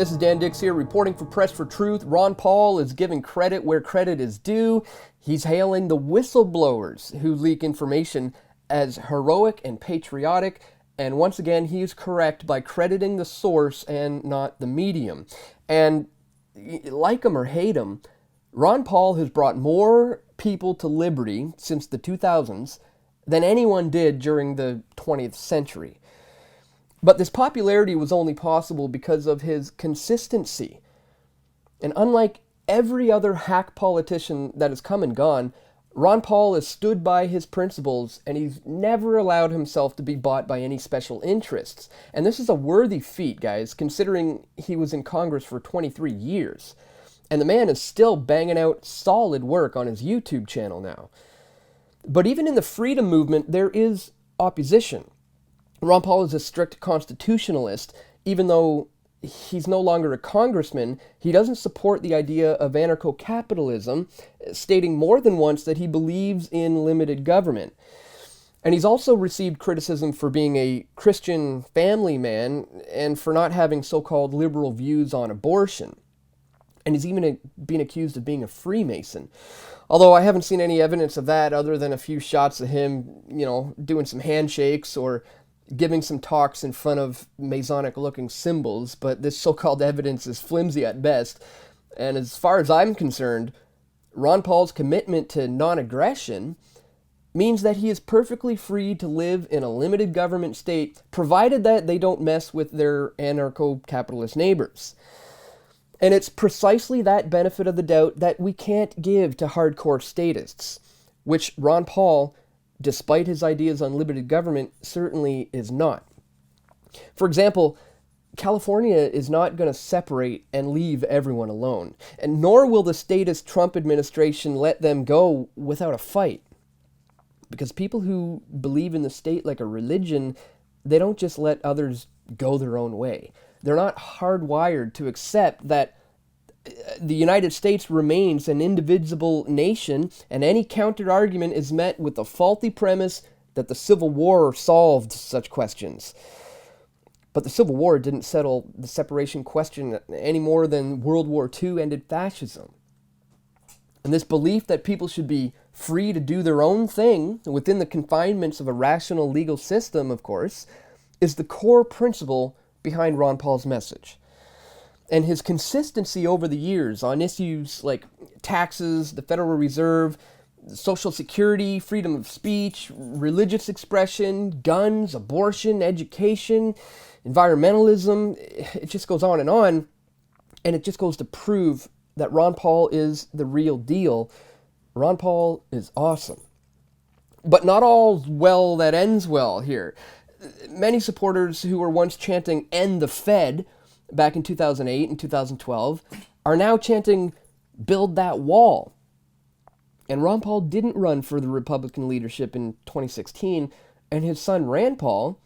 This is Dan Dix here, reporting for Press for Truth. Ron Paul is giving credit where credit is due. He's hailing the whistleblowers who leak information as heroic and patriotic. And once again, he is correct by crediting the source and not the medium. And like him or hate him, Ron Paul has brought more people to liberty since the 2000s than anyone did during the 20th century. But this popularity was only possible because of his consistency. And unlike every other hack politician that has come and gone, Ron Paul has stood by his principles, and he's never allowed himself to be bought by any special interests. And this is a worthy feat, guys, considering he was in Congress for 23 years. And the man is still banging out solid work on his YouTube channel now. But even in the freedom movement, there is opposition. Ron Paul is a strict constitutionalist. Even though he's no longer a congressman, he doesn't support the idea of anarcho-capitalism, stating more than once that he believes in limited government. And he's also received criticism for being a Christian family man and for not having so-called liberal views on abortion. And he's even been accused of being a Freemason. Although I haven't seen any evidence of that other than a few shots of him, doing some handshakes or giving some talks in front of Masonic-looking symbols, but this so-called evidence is flimsy at best. And as far as I'm concerned, Ron Paul's commitment to non-aggression means that he is perfectly free to live in a limited government state, provided that they don't mess with their anarcho-capitalist neighbors. And it's precisely that benefit of the doubt that we can't give to hardcore statists, which Ron Paul, despite his ideas on limited government, certainly is not. For example, California is not going to separate and leave everyone alone, and nor will the statist Trump administration let them go without a fight. Because people who believe in the state like a religion, they don't just let others go their own way. They're not hardwired to accept that the United States remains an indivisible nation, and any counter-argument is met with the faulty premise that the Civil War solved such questions. But the Civil War didn't settle the separation question any more than World War II ended fascism. And this belief that people should be free to do their own thing within the confinements of a rational legal system, of course, is the core principle behind Ron Paul's message. And his consistency over the years on issues like taxes, the Federal Reserve, Social Security, freedom of speech, religious expression, guns, abortion, education, environmentalism, it just goes on. And it just goes to prove that Ron Paul is the real deal. Ron Paul is awesome. But not all's well that ends well here. Many supporters who were once chanting "End the Fed" back in 2008 and 2012 are now chanting "Build that wall." And Ron Paul didn't run for the Republican leadership in 2016, and his son Rand Paul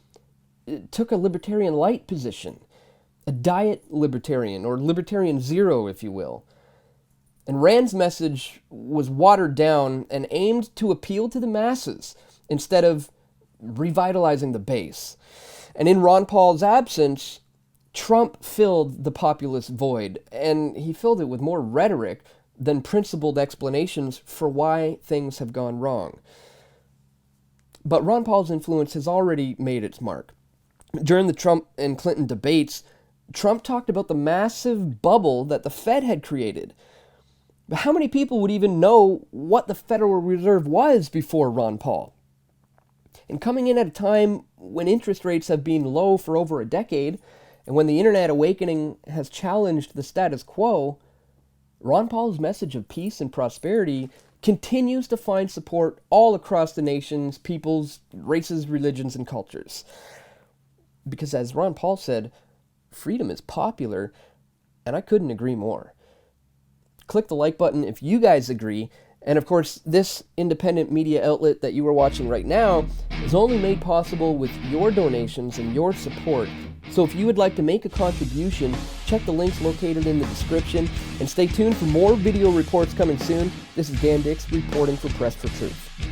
took a libertarian light position, a diet libertarian, or libertarian zero, if you will. And Rand's message was watered down and aimed to appeal to the masses instead of revitalizing the base. And in Ron Paul's absence, Trump filled the populist void, and he filled it with more rhetoric than principled explanations for why things have gone wrong. But Ron Paul's influence has already made its mark. During the Trump and Clinton debates, Trump talked about the massive bubble that the Fed had created. But how many people would even know what the Federal Reserve was before Ron Paul? And coming in at a time when interest rates have been low for over a decade, and when the internet awakening has challenged the status quo, Ron Paul's message of peace and prosperity continues to find support all across the nation's peoples, races, religions, and cultures. Because as Ron Paul said, freedom is popular, and I couldn't agree more. Click the like button if you guys agree. And of course, this independent media outlet that you are watching right now is only made possible with your donations and your support. So if you would like to make a contribution, check the links located in the description, and stay tuned for more video reports coming soon. This is Dan Dix reporting for Press for Truth.